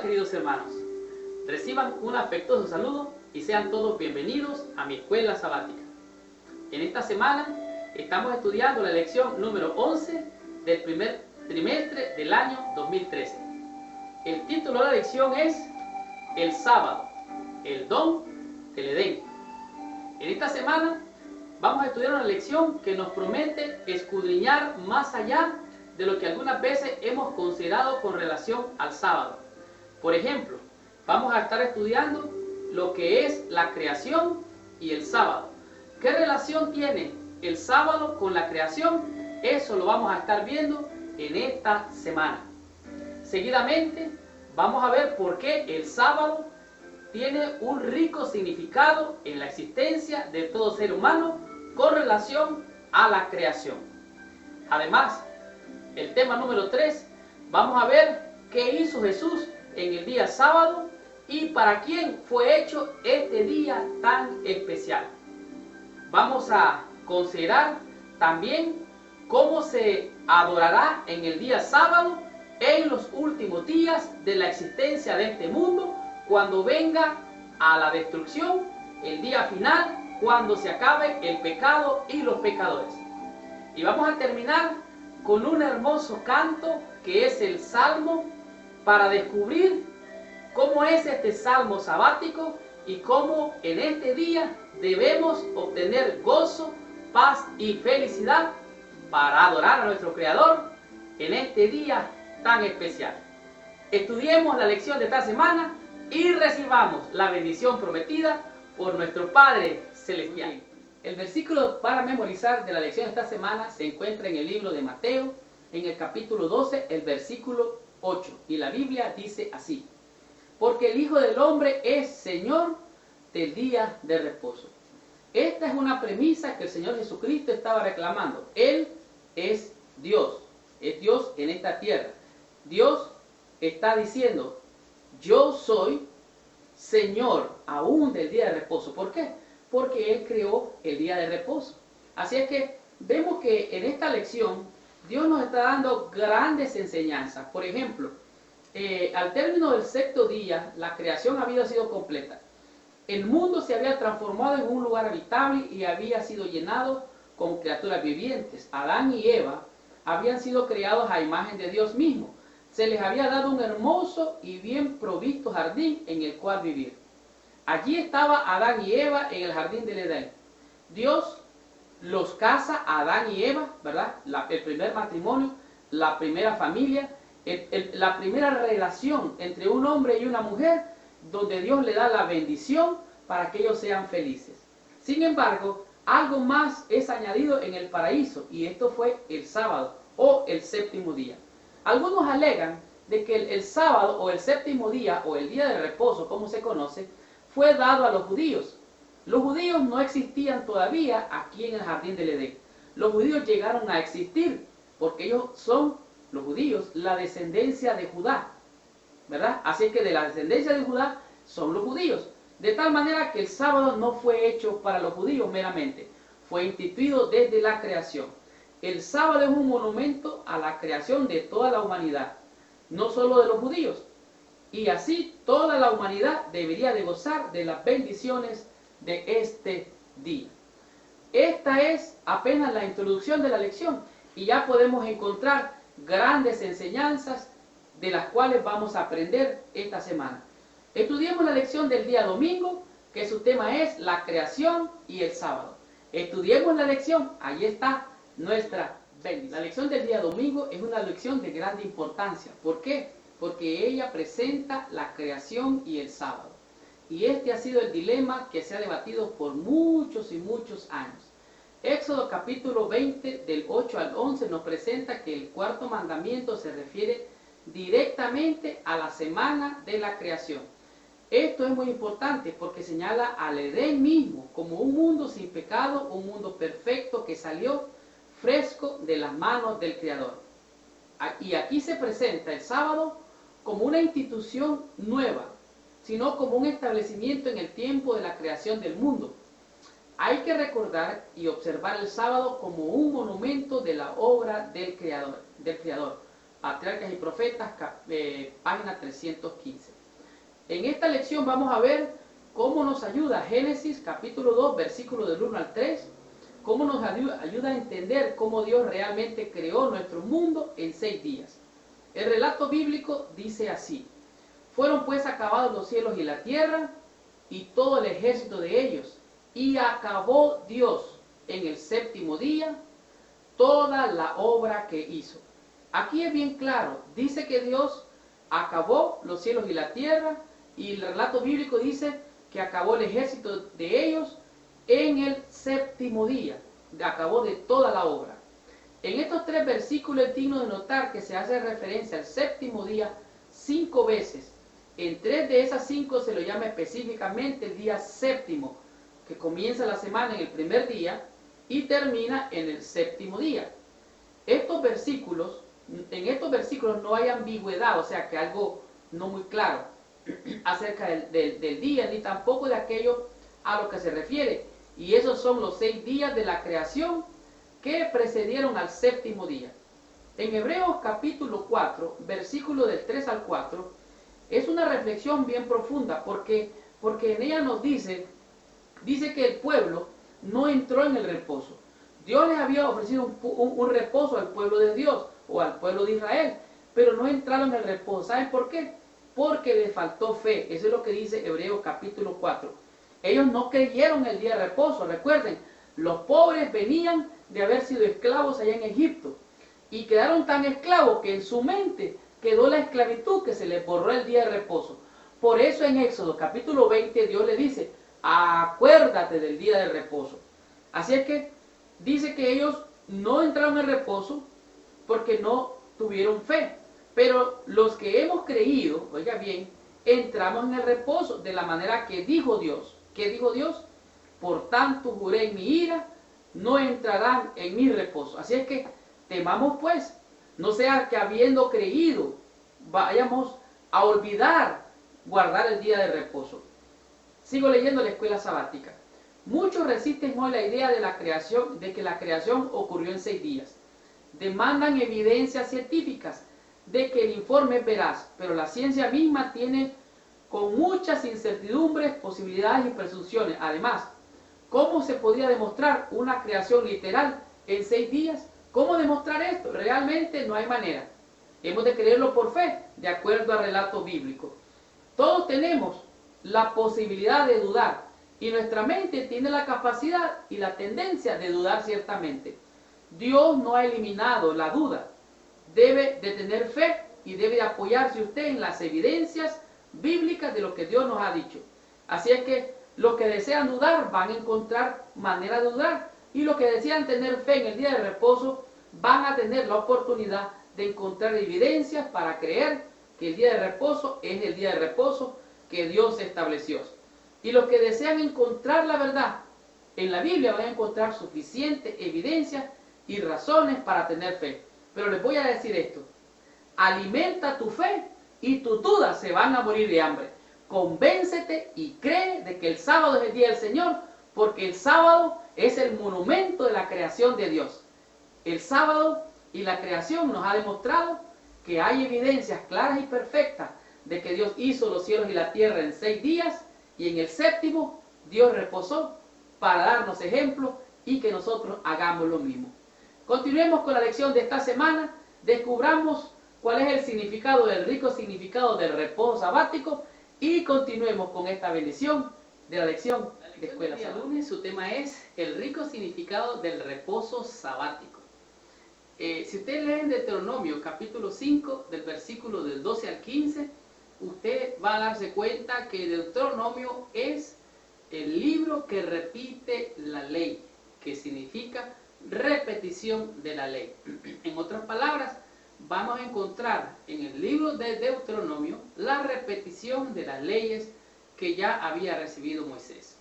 queridos hermanos, reciban un afectuoso saludo y sean todos bienvenidos a mi escuela sabática. En esta semana estamos estudiando la lección número 11 del primer trimestre del año 2013. El título de la lección es El sábado, el don del Edén. En esta semana vamos a estudiar una lección que nos promete escudriñar más allá de lo que algunas veces hemos considerado con relación al sábado. Por ejemplo, vamos a estar estudiando lo que es la creación y el sábado. ¿Qué relación tiene el sábado con la creación? Eso lo vamos a estar viendo en esta semana. Seguidamente, vamos a ver por qué el sábado tiene un rico significado en la existencia de todo ser humano con relación a la creación. Además, el tema número 3, vamos a ver qué hizo Jesús en el día sábado y para quién fue hecho este día tan especial. Vamos a considerar también cómo se adorará en el día sábado en los últimos días de la existencia de este mundo, cuando venga a la destrucción, el día final, cuando se acabe el pecado y los pecadores. Y vamos a terminar con un hermoso canto que es el Salmo, para descubrir cómo es este salmo sabático y cómo en este día debemos obtener gozo, paz y felicidad para adorar a nuestro Creador en este día tan especial. Estudiemos la lección de esta semana y recibamos la bendición prometida por nuestro Padre Celestial. El versículo para memorizar de la lección de esta semana se encuentra en el libro de Mateo, en el capítulo 12, el versículo 8. Y la Biblia dice así: porque el Hijo del Hombre es Señor del día de reposo. Esta es una premisa que el Señor Jesucristo estaba reclamando. Él es Dios en esta tierra. Dios está diciendo: yo soy Señor aún del día de reposo. ¿Por qué? Porque Él creó el día de reposo. Así es que vemos que en esta lección Dios nos está dando grandes enseñanzas. Por ejemplo, al término del sexto día, la creación había sido completa. El mundo se había transformado en un lugar habitable y había sido llenado con criaturas vivientes. Adán y Eva habían sido creados a imagen de Dios mismo. Se les había dado un hermoso y bien provisto jardín en el cual vivir. Allí estaba Adán y Eva en el jardín del Edén. Dios los casa a Adán y Eva, ¿verdad? El primer matrimonio, la primera familia, la primera relación entre un hombre y una mujer, donde Dios le da la bendición para que ellos sean felices. Sin embargo, algo más es añadido en el paraíso, y esto fue el sábado o el séptimo día. Algunos alegan de que el sábado o el séptimo día o el día de reposo, como se conoce, fue dado a los judíos. Los judíos no existían todavía aquí en el jardín del Edén. Los judíos llegaron a existir porque ellos son, los judíos, la descendencia de Judá, ¿verdad? Así que de la descendencia de Judá son los judíos. De tal manera que el sábado no fue hecho para los judíos meramente, fue instituido desde la creación. El sábado es un monumento a la creación de toda la humanidad, no solo de los judíos. Y así toda la humanidad debería de gozar de las bendiciones de este día. Esta es apenas la introducción de la lección y ya podemos encontrar grandes enseñanzas de las cuales vamos a aprender esta semana. Estudiemos la lección del día domingo, que su tema es la creación y el sábado. Estudiemos la lección, ahí está nuestra bendición. La lección del día domingo es una lección de grande importancia. ¿Por qué? Porque ella presenta la creación y el sábado. Y este ha sido el dilema que se ha debatido por muchos y muchos años. Éxodo capítulo 20 del 8 al 11 nos presenta que el cuarto mandamiento se refiere directamente a la semana de la creación. Esto es muy importante porque señala al Edén mismo como un mundo sin pecado, un mundo perfecto que salió fresco de las manos del Creador. Y aquí se presenta el sábado como una institución nueva, sino como un establecimiento en el tiempo de la creación del mundo. Hay que recordar y observar el sábado como un monumento de la obra del Creador. Patriarcas y Profetas, página 315. En esta lección vamos a ver cómo nos ayuda Génesis capítulo 2, versículo del 1 al 3, cómo nos ayuda a entender cómo Dios realmente creó nuestro mundo en 6 días. El relato bíblico dice así: fueron pues acabados los cielos y la tierra, y todo el ejército de ellos, y acabó Dios en el séptimo día toda la obra que hizo. Aquí es bien claro, dice que Dios acabó los cielos y la tierra, y el relato bíblico dice que acabó el ejército de ellos en el séptimo día, acabó de toda la obra. En estos 3 versículos es digno de notar que se hace referencia al séptimo día 5 veces. En 3 de esas 5 se lo llama específicamente el día séptimo, que comienza la semana en el primer día y termina en el séptimo día. En estos versículos no hay ambigüedad, o sea que algo no muy claro acerca del día, ni tampoco de aquello a lo que se refiere. Y esos son los 6 días de la creación que precedieron al séptimo día. En Hebreos capítulo 4, versículo del 3 al 4, es una reflexión bien profunda, porque en ella nos dice que el pueblo no entró en el reposo. Dios les había ofrecido un reposo al pueblo de Dios, o al pueblo de Israel, pero no entraron en el reposo. ¿Saben por qué? Porque les faltó fe. Eso es lo que dice Hebreos capítulo 4. Ellos no creyeron el día de reposo. Recuerden, los pobres venían de haber sido esclavos allá en Egipto, y quedaron tan esclavos que en su mente quedó la esclavitud, que se les borró el día de reposo. Por eso en Éxodo capítulo 20 Dios le dice: acuérdate del día de reposo. Así es que dice que ellos no entraron en reposo porque no tuvieron fe. Pero los que hemos creído, oiga bien, entramos en el reposo de la manera que dijo Dios. ¿Qué dijo Dios? Por tanto juré en mi ira, no entrarán en mi reposo. Así es que temamos pues, no sea que habiendo creído vayamos a olvidar guardar el día de reposo. Sigo leyendo la escuela sabática. Muchos resisten hoy la idea de que la creación ocurrió en 6 días. Demandan evidencias científicas de que el informe es veraz, pero la ciencia misma tiene con muchas incertidumbres, posibilidades y presunciones. Además, ¿cómo se podría demostrar una creación literal en 6 días? ¿Cómo demostrar esto? Realmente no hay manera. Hemos de creerlo por fe, de acuerdo al relato bíblico. Todos tenemos la posibilidad de dudar, y nuestra mente tiene la capacidad y la tendencia de dudar ciertamente. Dios no ha eliminado la duda. Debe de tener fe y debe de apoyarse usted en las evidencias bíblicas de lo que Dios nos ha dicho. Así es que los que desean dudar van a encontrar manera de dudar, y los que desean tener fe en el día de reposo van a tener la oportunidad de encontrar evidencias para creer que el día de reposo es el día de reposo que Dios estableció. Y los que desean encontrar la verdad en la Biblia van a encontrar suficiente evidencia y razones para tener fe. Pero les voy a decir esto: alimenta tu fe y tus dudas se van a morir de hambre. Convéncete y cree de que el sábado es el día del Señor, porque el sábado es el monumento de la creación de Dios. El sábado y la creación nos ha demostrado que hay evidencias claras y perfectas de que Dios hizo los cielos y la tierra en 6 días, y en el séptimo Dios reposó para darnos ejemplo y que nosotros hagamos lo mismo. Continuemos con la lección de esta semana. Descubramos cuál es el significado, el rico significado del reposo sabático, y continuemos con esta bendición de la lección de escuela sabática. Lunes, su tema es el rico significado del reposo sabático. Si usted lee en Deuteronomio capítulo 5 del versículo del 12 al 15, usted va a darse cuenta que Deuteronomio es el libro que repite la ley, que significa repetición de la ley. En otras palabras, vamos a encontrar en el libro de Deuteronomio la repetición de las leyes que ya había recibido Moisés.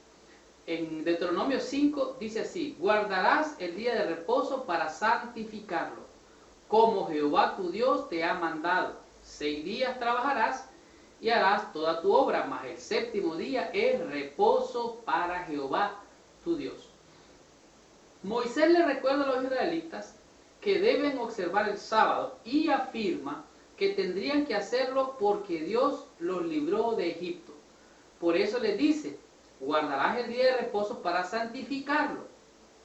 En Deuteronomio 5 dice así: guardarás el día de reposo para santificarlo, como Jehová tu Dios te ha mandado. 6 días trabajarás y harás toda tu obra, mas el séptimo día es reposo para Jehová tu Dios. Moisés le recuerda a los israelitas que deben observar el sábado y afirma que tendrían que hacerlo porque Dios los libró de Egipto. Por eso les dice, guardarás el día de reposo para santificarlo.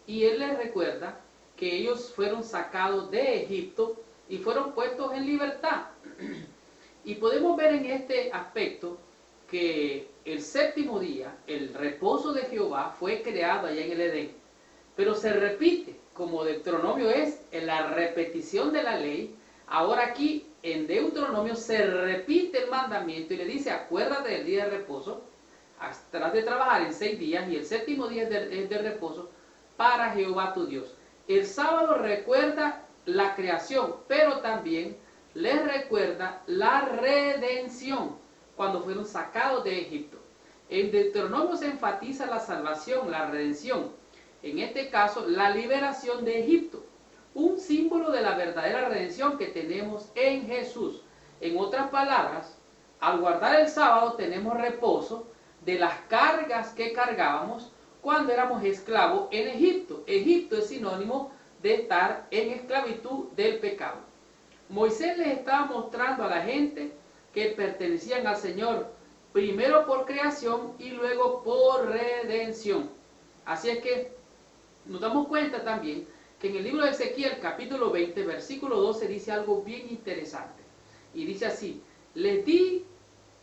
Y Él les recuerda que ellos fueron sacados de Egipto y fueron puestos en libertad. Y podemos ver en este aspecto que el séptimo día, el reposo de Jehová, fue creado allá en el Edén. Pero se repite, como Deuteronomio es en la repetición de la ley. Ahora aquí en Deuteronomio se repite el mandamiento y le dice, acuérdate del día de reposo, trata de trabajar en 6 días y el séptimo día es de reposo para Jehová tu Dios. El sábado recuerda la creación, pero también les recuerda la redención cuando fueron sacados de Egipto. En Deuteronomio se enfatiza la salvación, la redención. En este caso, la liberación de Egipto. Un símbolo de la verdadera redención que tenemos en Jesús. En otras palabras, al guardar el sábado tenemos reposo de las cargas que cargábamos cuando éramos esclavos en Egipto. Egipto es sinónimo de estar en esclavitud del pecado. Moisés les estaba mostrando a la gente que pertenecían al Señor primero por creación y luego por redención. Así es que nos damos cuenta también que en el libro de Ezequiel capítulo 20 versículo 12 dice algo bien interesante. Y dice así, les di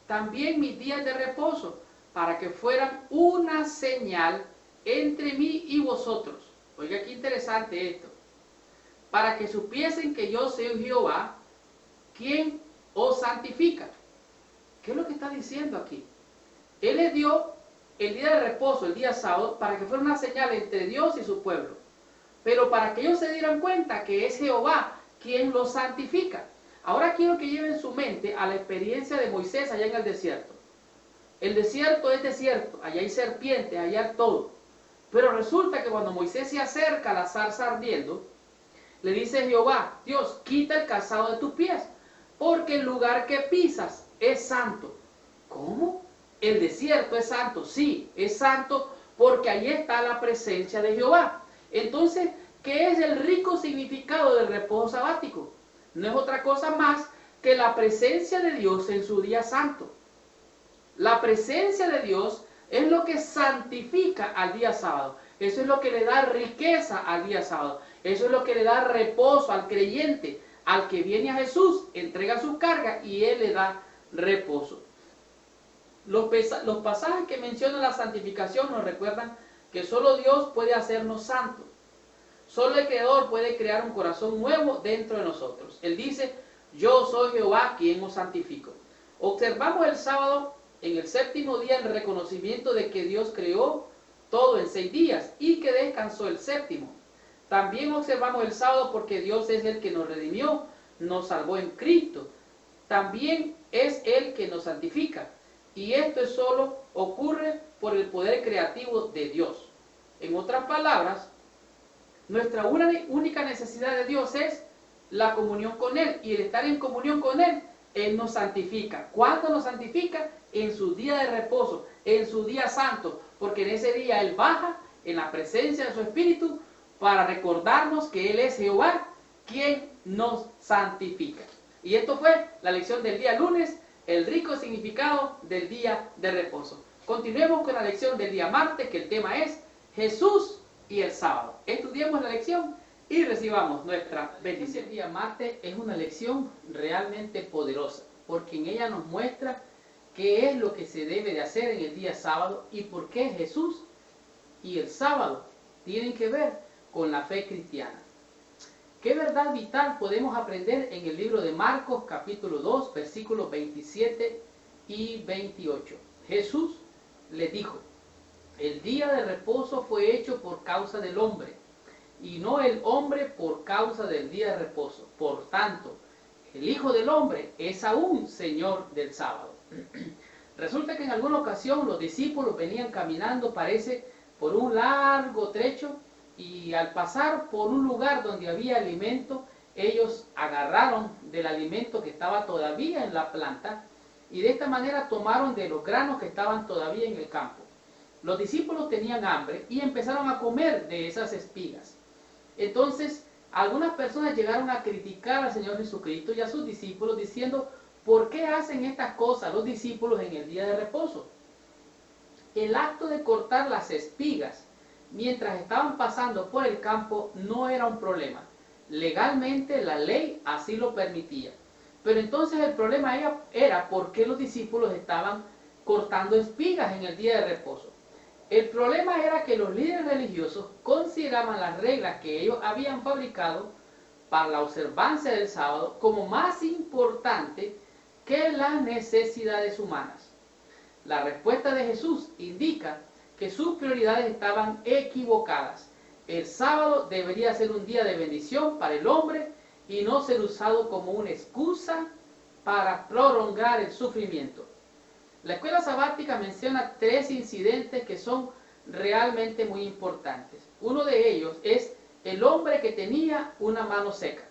también mis días de reposo para que fueran una señal entre mí y vosotros. Oiga, qué interesante esto. Para que supiesen que yo soy Jehová, quien os santifica. ¿Qué es lo que está diciendo aquí? Él les dio el día de reposo, el día sábado, para que fuera una señal entre Dios y su pueblo. Pero para que ellos se dieran cuenta que es Jehová quien los santifica. Ahora quiero que lleven su mente a la experiencia de Moisés allá en el desierto. El desierto es desierto, allá hay serpientes, allá hay todo. Pero resulta que cuando Moisés se acerca a la zarza ardiendo, le dice Jehová, Dios, quita el calzado de tus pies, porque el lugar que pisas es santo. ¿Cómo? El desierto es santo. Sí, es santo porque ahí está la presencia de Jehová. Entonces, ¿qué es el rico significado del reposo sabático? No es otra cosa más que la presencia de Dios en su día santo. La presencia de Dios es lo que santifica al día sábado. Eso es lo que le da riqueza al día sábado. Eso es lo que le da reposo al creyente. Al que viene a Jesús, entrega su carga y Él le da reposo. Los pasajes que mencionan la santificación nos recuerdan que solo Dios puede hacernos santos. Solo el Creador puede crear un corazón nuevo dentro de nosotros. Él dice, yo soy Jehová quien os santifico. Observamos el sábado en el séptimo día en reconocimiento de que Dios creó todo en 6 días y que descansó el séptimo. También observamos el sábado porque Dios es el que nos redimió, nos salvó en Cristo. También es Él que nos santifica. Y esto solo ocurre por el poder creativo de Dios. En otras palabras, nuestra única necesidad de Dios es la comunión con Él. Y el estar en comunión con Él, Él nos santifica. ¿Cuándo nos santifica? En su día de reposo, en su día santo. Porque en ese día Él baja en la presencia de su Espíritu para recordarnos que Él es Jehová, quien nos santifica. Y esto fue la lección del día lunes, el rico significado del día de reposo. Continuemos con la lección del día martes, que el tema es Jesús y el sábado. Estudiemos la lección y recibamos nuestra bendición. El día martes es una lección realmente poderosa, porque en ella nos muestra qué es lo que se debe de hacer en el día sábado y por qué Jesús y el sábado tienen que ver con la fe cristiana. ¿Qué verdad vital podemos aprender en el libro de Marcos capítulo 2 versículos 27 y 28? Jesús les dijo, el día de reposo fue hecho por causa del hombre, y no el hombre por causa del día de reposo. Por tanto, el Hijo del Hombre es aún Señor del sábado. Resulta que en alguna ocasión los discípulos venían caminando, parece, por un largo trecho, y al pasar por un lugar donde había alimento, ellos agarraron del alimento que estaba todavía en la planta y de esta manera tomaron de los granos que estaban todavía en el campo. Los discípulos tenían hambre y empezaron a comer de esas espigas. Entonces Algunas personas llegaron a criticar al Señor Jesucristo y a sus discípulos diciendo, ¿por qué hacen estas cosas los discípulos en el día de reposo? El acto de cortar las espigas mientras estaban pasando por el campo no era un problema. Legalmente la ley así lo permitía. Pero entonces el problema era por qué los discípulos estaban cortando espigas en el día de reposo. El problema era que los líderes religiosos consideraban las reglas que ellos habían fabricado para la observancia del sábado como más importante que las necesidades humanas. La respuesta de Jesús indica que sus prioridades estaban equivocadas. El sábado debería ser un día de bendición para el hombre y no ser usado como una excusa para prolongar el sufrimiento. La escuela sabática menciona 3 incidentes que son realmente muy importantes. Uno de ellos es el hombre que tenía una mano seca.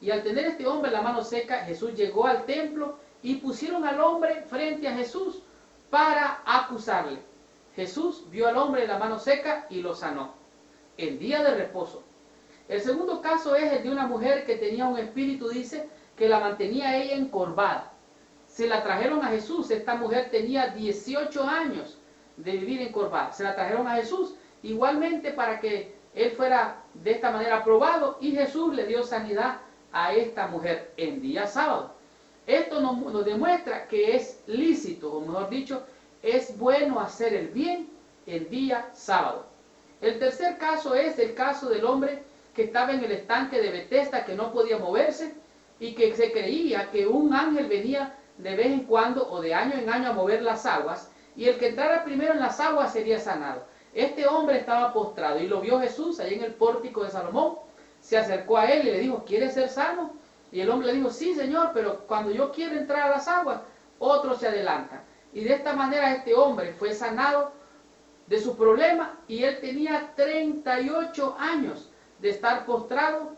Y al tener este hombre la mano seca, Jesús llegó al templo y pusieron al hombre frente a Jesús para acusarle. Jesús vio al hombre de la mano seca y lo sanó en día de reposo. El segundo caso es el de una mujer que tenía un espíritu, dice, que la mantenía ella encorvada. Se la trajeron a Jesús. Esta mujer tenía 18 años de vivir encorvada. Se la trajeron a Jesús igualmente para que él fuera de esta manera probado, y Jesús le dio sanidad a esta mujer en día sábado. Esto nos demuestra que es lícito, o mejor dicho, es bueno hacer el bien en día sábado. El tercer caso es el caso del hombre que estaba en el estanque de Betesda, que no podía moverse y que se creía que un ángel venía de vez en cuando o de año en año a mover las aguas, y el que entrara primero en las aguas sería sanado. Este hombre estaba postrado y lo vio Jesús ahí en el pórtico de Salomón. Se acercó a él y le dijo, ¿quieres ser sano? Y el hombre le dijo, sí, Señor, pero cuando yo quiero entrar a las aguas, otros se adelantan. Y de esta manera este hombre fue sanado de su problema, y él tenía 38 años de estar postrado,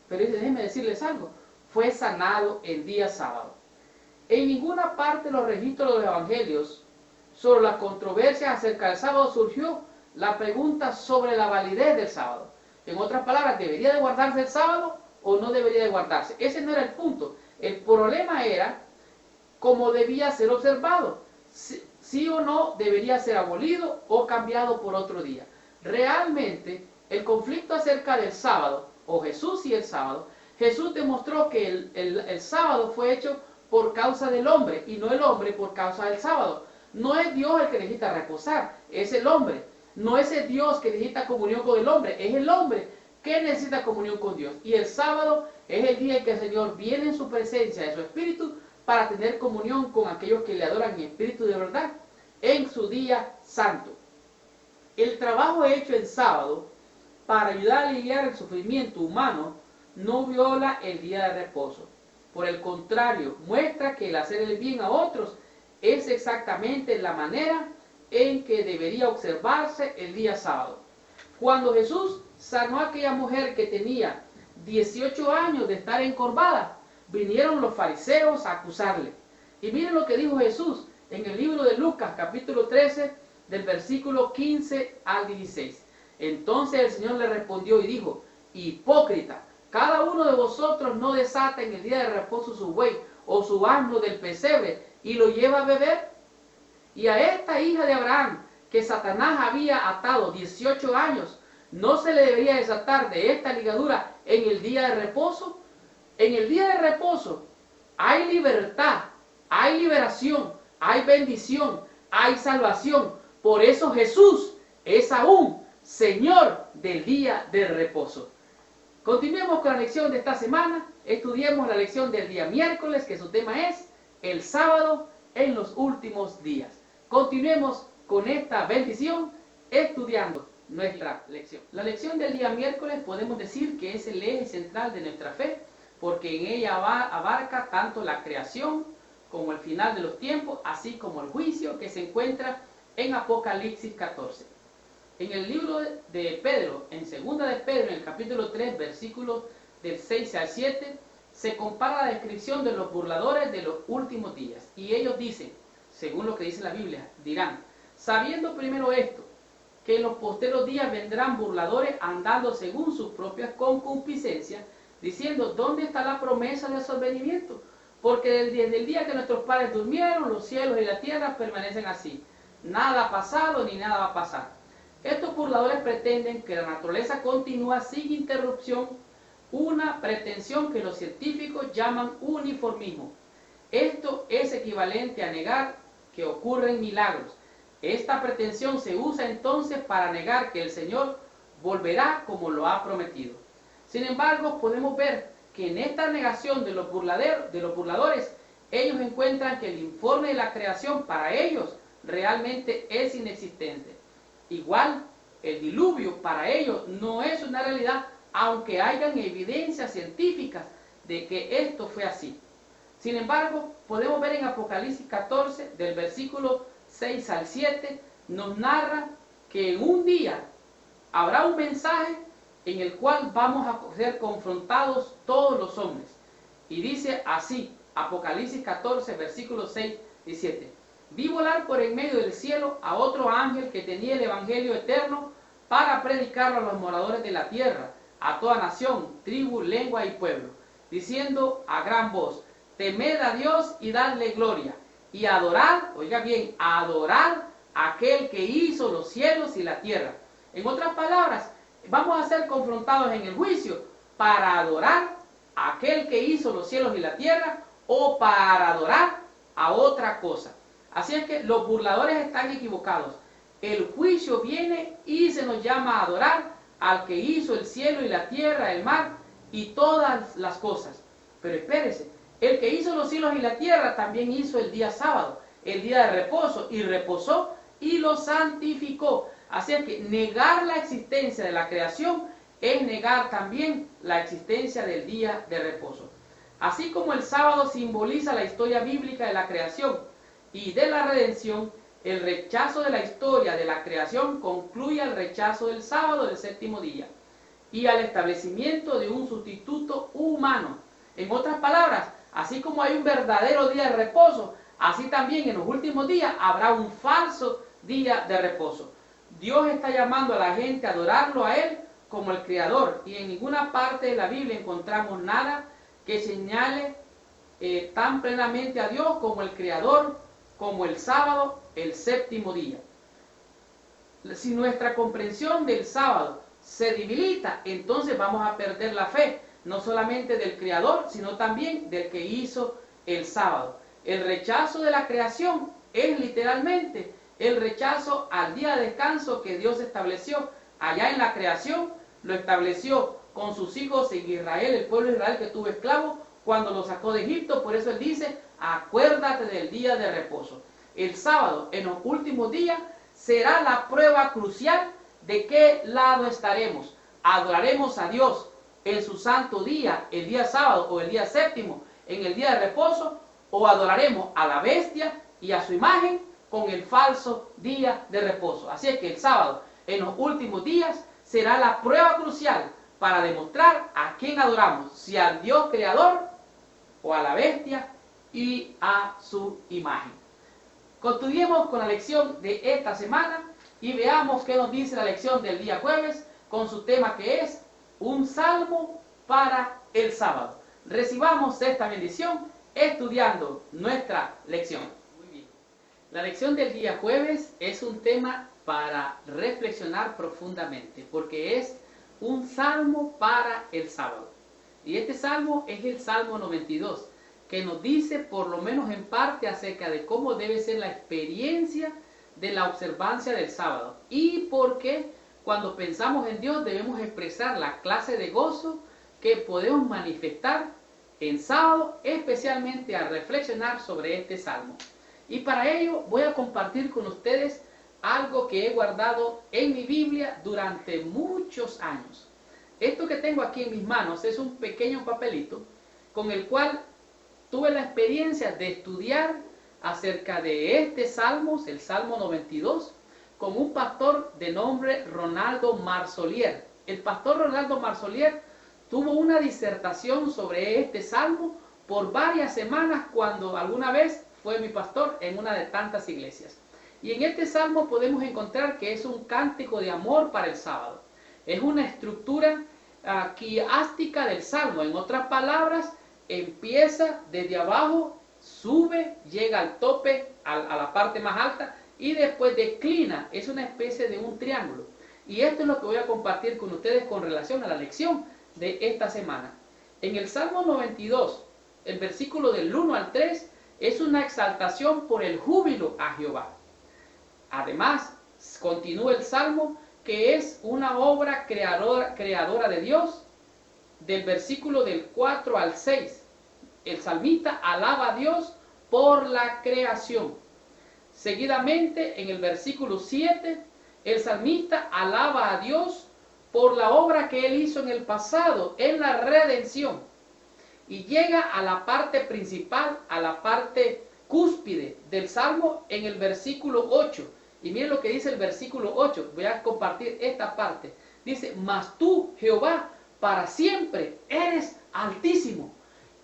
pero déjenme decirles algo, fue sanado el día sábado. En ninguna parte de los registros de los evangelios sobre las controversias acerca del sábado surgió la pregunta sobre la validez del sábado. En otras palabras, ¿debería de guardarse el sábado o no debería de guardarse? Ese no era el punto. El problema era cómo debía ser observado. Sí o no debería ser abolido o cambiado por otro día. Realmente, el conflicto acerca del sábado, o Jesús y el sábado, Jesús demostró que el sábado fue hecho por causa del hombre y no el hombre por causa del sábado. No es Dios el que necesita reposar, es el hombre. No es el Dios que necesita comunión con el hombre, es el hombre que necesita comunión con Dios. Y el sábado es el día en que el Señor viene en su presencia de su espíritu para tener comunión con aquellos que le adoran en espíritu de verdad, en su día santo. El trabajo hecho en sábado para ayudar a aliviar el sufrimiento humano no viola el día de reposo. Por el contrario, muestra que el hacer el bien a otros es exactamente la manera en que debería observarse el día sábado. Cuando Jesús sanó a aquella mujer que tenía 18 años de estar encorvada, vinieron los fariseos a acusarle. Y miren lo que dijo Jesús en el libro de Lucas, capítulo 13, del versículo 15 al 16. Entonces el Señor le respondió y dijo, hipócrita, cada uno de vosotros no desata en el día de reposo su buey o su asno del pesebre y lo lleva a beber. Y a esta hija de Abraham, que Satanás había atado 18 años, ¿no se le debería desatar de esta ligadura en el día de reposo? En el día de reposo hay libertad, hay liberación, hay bendición, hay salvación. Por eso Jesús es aún Señor del día de reposo. Continuemos con la lección de esta semana. Estudiemos la lección del día miércoles, que su tema es el sábado en los últimos días. Continuemos con esta bendición estudiando nuestra lección. La lección del día miércoles podemos decir que es el eje central de nuestra fe, porque en ella abarca tanto la creación como el final de los tiempos, así como el juicio que se encuentra en Apocalipsis 14. En el libro de Pedro, en segunda de Pedro, en el capítulo 3, versículos del 6 al 7, se compara la descripción de los burladores de los últimos días. Y ellos dicen, según lo que dice la Biblia, dirán, sabiendo primero esto, que en los posteros días vendrán burladores andando según sus propias concupiscencias, diciendo, ¿dónde está la promesa de su advenimiento? Porque desde el día que nuestros padres durmieron, los cielos y la tierra permanecen así. Nada ha pasado ni nada va a pasar. Estos burladores pretenden que la naturaleza continúa sin interrupción, una pretensión que los científicos llaman uniformismo. Esto es equivalente a negar que ocurren milagros. Esta pretensión se usa entonces para negar que el Señor volverá como lo ha prometido. Sin embargo, podemos ver que en esta negación de los burladores, ellos encuentran que el informe de la creación para ellos realmente es inexistente. Igual, el diluvio para ellos no es una realidad, aunque hayan evidencias científicas de que esto fue así. Sin embargo, podemos ver en Apocalipsis 14, del versículo 6 al 7, nos narra que en un día habrá un mensaje en el cual vamos a ser confrontados todos los hombres. Y dice así, Apocalipsis 14, versículos 6 y 7. Vi volar por en medio del cielo a otro ángel que tenía el evangelio eterno para predicarlo a los moradores de la tierra, a toda nación, tribu, lengua y pueblo, diciendo a gran voz, temed a Dios y dadle gloria, y adorad, oiga bien, adorad a aquel que hizo los cielos y la tierra. En otras palabras, vamos a ser confrontados en el juicio para adorar a aquel que hizo los cielos y la tierra o para adorar a otra cosa. Así es que los burladores están equivocados. El juicio viene y se nos llama a adorar al que hizo el cielo y la tierra, el mar y todas las cosas. Pero espérese, el que hizo los cielos y la tierra también hizo el día sábado, el día de reposo, y reposó y lo santificó. Así es que negar la existencia de la creación es negar también la existencia del día de reposo. Así como el sábado simboliza la historia bíblica de la creación y de la redención, el rechazo de la historia de la creación concluye al rechazo del sábado del séptimo día y al establecimiento de un sustituto humano. En otras palabras, así como hay un verdadero día de reposo, así también en los últimos días habrá un falso día de reposo. Dios está llamando a la gente a adorarlo a Él como el Creador, y en ninguna parte de la Biblia encontramos nada que señale tan plenamente a Dios como el Creador, como el sábado, el séptimo día. Si nuestra comprensión del sábado se debilita, entonces vamos a perder la fe, no solamente del Creador, sino también del que hizo el sábado. El rechazo de la creación es literalmente el rechazo al día de descanso que Dios estableció allá en la creación. Lo estableció con sus hijos en Israel, el pueblo de Israel que tuvo esclavos cuando lo sacó de Egipto. Por eso Él dice, acuérdate del día de reposo. El sábado, en los últimos días, será la prueba crucial de qué lado estaremos. ¿Adoraremos a Dios en su santo día, el día sábado o el día séptimo, en el día de reposo? ¿O adoraremos a la bestia y a su imagen con el falso día de reposo? Así es que el sábado, en los últimos días, será la prueba crucial para demostrar a quién adoramos, si al Dios creador o a la bestia y a su imagen. Continuemos con la lección de esta semana y veamos qué nos dice la lección del día jueves con su tema, que es un salmo para el sábado. Recibamos esta bendición estudiando nuestra lección. Muy bien. La lección del día jueves es un tema para reflexionar profundamente, porque es un salmo para el sábado. Y este salmo es el Salmo 92, que nos dice, por lo menos en parte, acerca de cómo debe ser la experiencia de la observancia del sábado y por qué cuando pensamos en Dios debemos expresar la clase de gozo que podemos manifestar en sábado, especialmente al reflexionar sobre este salmo. Y para ello voy a compartir con ustedes algo que he guardado en mi Biblia durante muchos años. Esto que tengo aquí en mis manos es un pequeño papelito con el cual tuve la experiencia de estudiar acerca de este salmo, el Salmo 92, con un pastor de nombre Ronaldo Marsolier. El pastor Ronaldo Marsolier tuvo una disertación sobre este salmo por varias semanas cuando alguna vez fue mi pastor en una de tantas iglesias. Y en este salmo podemos encontrar que es un cántico de amor para el sábado. Es una estructura quiástica del salmo. En otras palabras, empieza desde abajo, sube, llega al tope, a la parte más alta, y después declina. Es una especie de un triángulo. Y esto es lo que voy a compartir con ustedes con relación a la lección de esta semana. En el Salmo 92, el versículo del 1 al 3, es una exaltación por el júbilo a Jehová. Además, continúa el Salmo, que es una obra creadora de Dios, del versículo del 4 al 6. El salmista alaba a Dios por la creación. Seguidamente, en el versículo 7, el salmista alaba a Dios por la obra que él hizo en el pasado, en la redención. Y llega a la parte principal, a la parte cúspide del Salmo en el versículo 8. Y miren lo que dice el versículo 8. Voy a compartir esta parte. Dice, mas tú, Jehová, para siempre eres altísimo.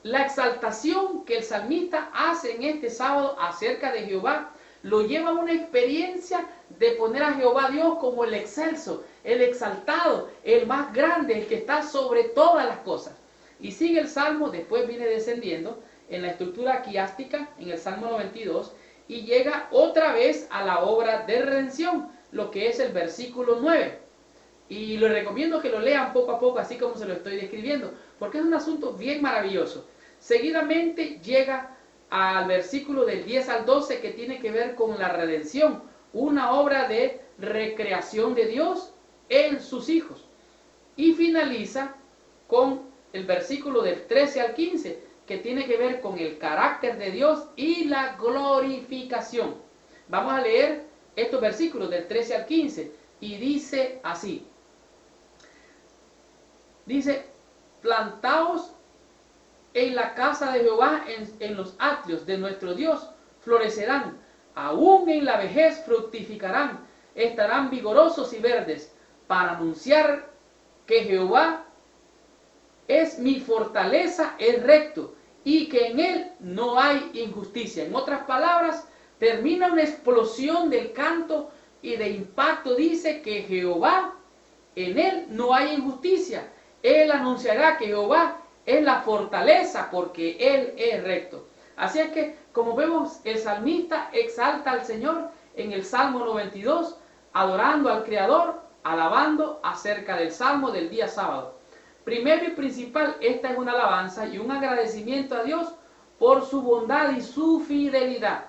La exaltación que el salmista hace en este sábado acerca de Jehová lo lleva a una experiencia de poner a Jehová Dios como el excelso, el exaltado, el más grande, el que está sobre todas las cosas. Y sigue el Salmo, después viene descendiendo en la estructura quiástica, en el Salmo 92, y llega otra vez a la obra de redención, lo que es el versículo 9. Y les recomiendo que lo lean poco a poco, así como se lo estoy describiendo, porque es un asunto bien maravilloso. Seguidamente llega al versículo del 10 al 12, que tiene que ver con la redención, una obra de recreación de Dios en sus hijos. Y finaliza con el versículo del 13 al 15, que tiene que ver con el carácter de Dios y la glorificación. Vamos a leer estos versículos del 13 al 15, y dice así. Dice, plantaos en la casa de Jehová, en los atrios de nuestro Dios, florecerán, aún en la vejez fructificarán, estarán vigorosos y verdes, para anunciar que Jehová es mi fortaleza, es recto, y que en él no hay injusticia. En otras palabras, termina una explosión del canto y de impacto. Dice que Jehová, en él no hay injusticia. Él anunciará que Jehová es la fortaleza porque él es recto. Así es que, como vemos, el salmista exalta al Señor en el Salmo 92, adorando al Creador, alabando acerca del Salmo del día sábado. Primero y principal, esta es una alabanza y un agradecimiento a Dios por su bondad y su fidelidad.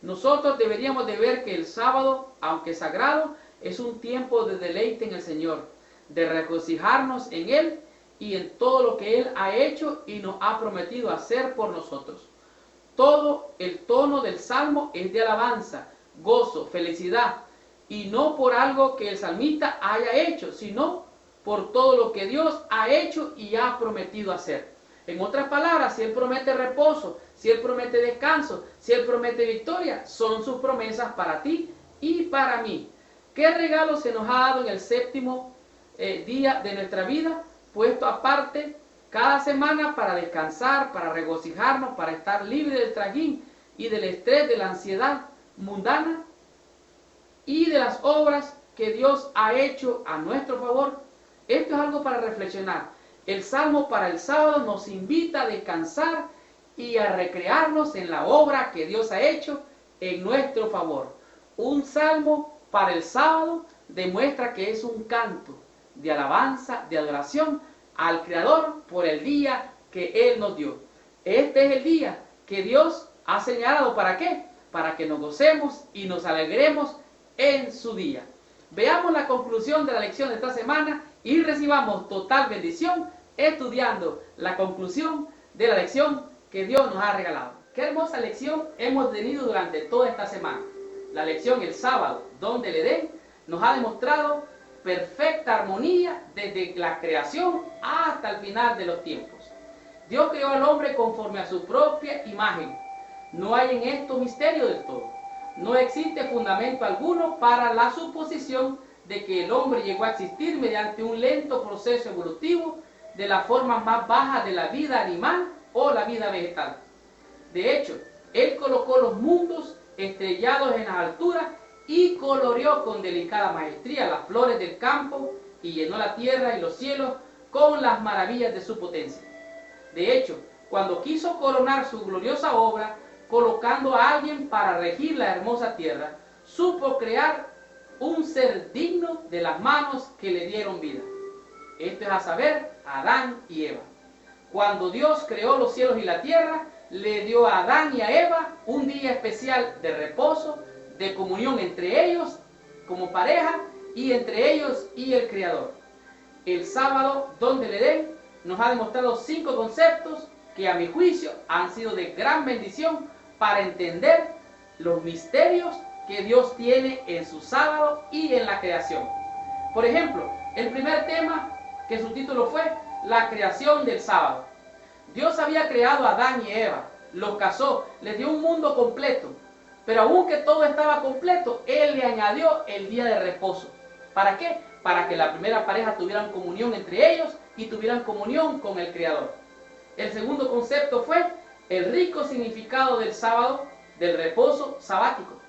Nosotros deberíamos de ver que el sábado, aunque sagrado, es un tiempo de deleite en el Señor, de regocijarnos en Él y en todo lo que Él ha hecho y nos ha prometido hacer por nosotros. Todo el tono del Salmo es de alabanza, gozo, felicidad, y no por algo que el salmista haya hecho, sino por todo lo que Dios ha hecho y ha prometido hacer. En otras palabras, si Él promete reposo, si Él promete descanso, si Él promete victoria, son sus promesas para ti y para mí. ¿Qué regalo se nos ha dado en el séptimo día de nuestra vida? Puesto aparte cada semana para descansar, para regocijarnos, para estar libre del trajín y del estrés, de la ansiedad mundana y de las obras que Dios ha hecho a nuestro favor. Esto es algo para reflexionar. El Salmo para el sábado nos invita a descansar y a recrearnos en la obra que Dios ha hecho en nuestro favor. Un Salmo para el sábado demuestra que es un canto de alabanza, de adoración al Creador por el día que Él nos dio. Este es el día que Dios ha señalado. ¿Para qué? Para que nos gocemos y nos alegremos en su día. Veamos la conclusión de la lección de esta semana y recibamos total bendición estudiando la conclusión de la lección que Dios nos ha regalado. Qué hermosa lección hemos tenido durante toda esta semana. La lección el sábado, donde el Edén nos ha demostrado perfecta armonía desde la creación hasta el final de los tiempos. Dios creó al hombre conforme a su propia imagen. No hay en esto misterio del todo. No existe fundamento alguno para la suposición de que el hombre llegó a existir mediante un lento proceso evolutivo de la forma más baja de la vida animal o la vida vegetal. De hecho, Él colocó los mundos estrellados en las alturas, y coloreó con delicada maestría las flores del campo, y llenó la tierra y los cielos con las maravillas de su potencia. De hecho, cuando quiso coronar su gloriosa obra, colocando a alguien para regir la hermosa tierra, supo crear un ser digno de las manos que le dieron vida. Esto es a saber, Adán y Eva. Cuando Dios creó los cielos y la tierra, le dio a Adán y a Eva un día especial de reposo, de comunión entre ellos como pareja y entre ellos y el Creador. El sábado, don del Edén, nos ha demostrado 5 conceptos que a mi juicio han sido de gran bendición para entender los misterios que Dios tiene en su sábado y en la creación. Por ejemplo, el primer tema, que su título fue la creación del sábado. Dios había creado a Adán y Eva, los casó, les dio un mundo completo, pero aunque todo estaba completo, Él le añadió el día de reposo. ¿Para qué? Para que la primera pareja tuvieran comunión entre ellos y tuvieran comunión con el Creador. El segundo concepto fue el rico significado del sábado, del reposo sabático.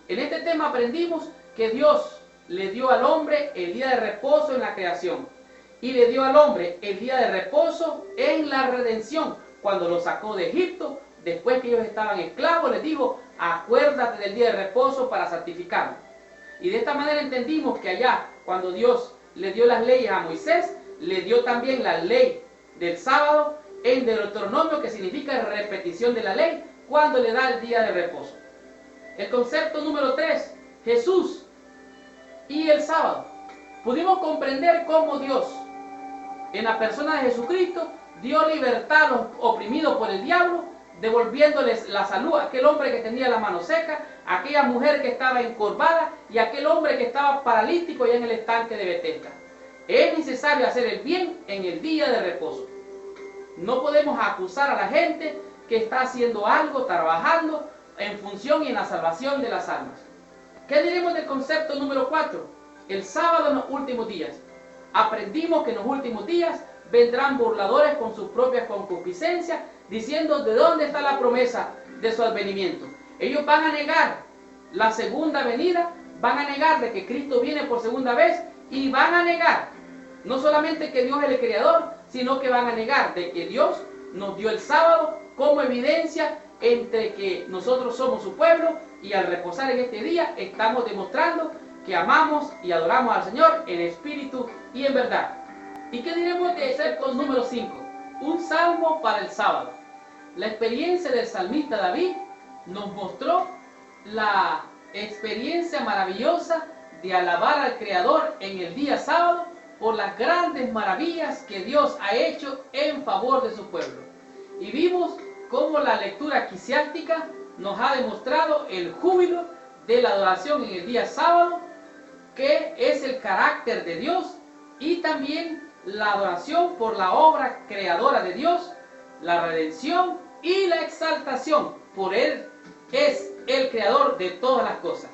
En este tema aprendimos que Dios le dio al hombre el día de reposo en la creación y le dio al hombre el día de reposo en la redención, cuando lo sacó de Egipto, después que ellos estaban esclavos, les dijo: acuérdate del día de reposo para santificarlo. Y de esta manera entendimos que allá, cuando Dios le dio las leyes a Moisés, le dio también la ley del sábado en Deuteronomio, que significa repetición de la ley, cuando le da el día de reposo. El concepto número 3, Jesús y el sábado. Pudimos comprender cómo Dios, en la persona de Jesucristo, dio libertad a los oprimidos por el diablo, devolviéndoles la salud a aquel hombre que tenía la mano seca, a aquella mujer que estaba encorvada y a aquel hombre que estaba paralítico allá en el estanque de Betesda. Es necesario hacer el bien en el día de reposo. No podemos acusar a la gente que está haciendo algo, trabajando en función y en la salvación de las almas. ¿Qué diremos del concepto número 4? El sábado en los últimos días. Aprendimos que en los últimos días vendrán burladores con sus propias concupiscencias, diciendo de dónde está la promesa de su advenimiento. Ellos van a negar la segunda venida, van a negar de que Cristo viene por segunda vez, y van a negar no solamente que Dios es el Creador, sino que van a negar de que Dios nos dio el sábado como evidencia entre que nosotros somos su pueblo, y al reposar en este día estamos demostrando que amamos y adoramos al Señor en espíritu y en verdad. ¿Y qué diremos de concepto número 5? Un salmo para el sábado. La experiencia del salmista David nos mostró la experiencia maravillosa de alabar al Creador en el día sábado por las grandes maravillas que Dios ha hecho en favor de su pueblo. Y vimos cómo la lectura eclesiástica nos ha demostrado el júbilo de la adoración en el día sábado, que es el carácter de Dios, y también la adoración por la obra creadora de Dios, la redención y la exaltación por Él. Es el creador de todas las cosas.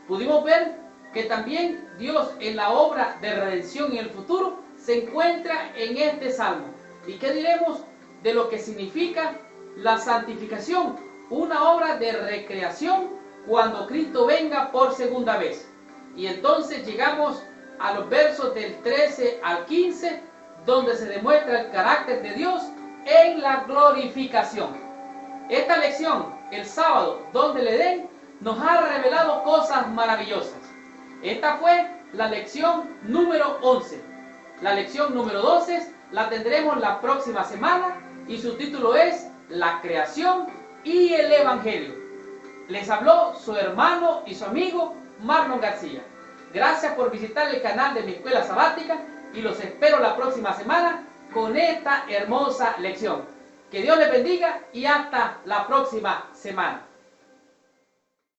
Pudimos ver que también Dios en la obra de redención en el futuro se encuentra en este salmo. ¿Y qué diremos de lo que significa la santificación? Una obra de recreación cuando Cristo venga por segunda vez. Y entonces llegamos a los versos del 13 al 15, donde se demuestra el carácter de Dios en la glorificación. Esta lección, el sábado, donde el Edén, nos ha revelado cosas maravillosas. Esta fue la lección número 11. La lección número 12 la tendremos la próxima semana, y su título es La creación y el Evangelio. Les habló su hermano y su amigo Marlon García. Gracias por visitar el canal de mi escuela sabática, y los espero la próxima semana con esta hermosa lección. Que Dios les bendiga y hasta la próxima semana.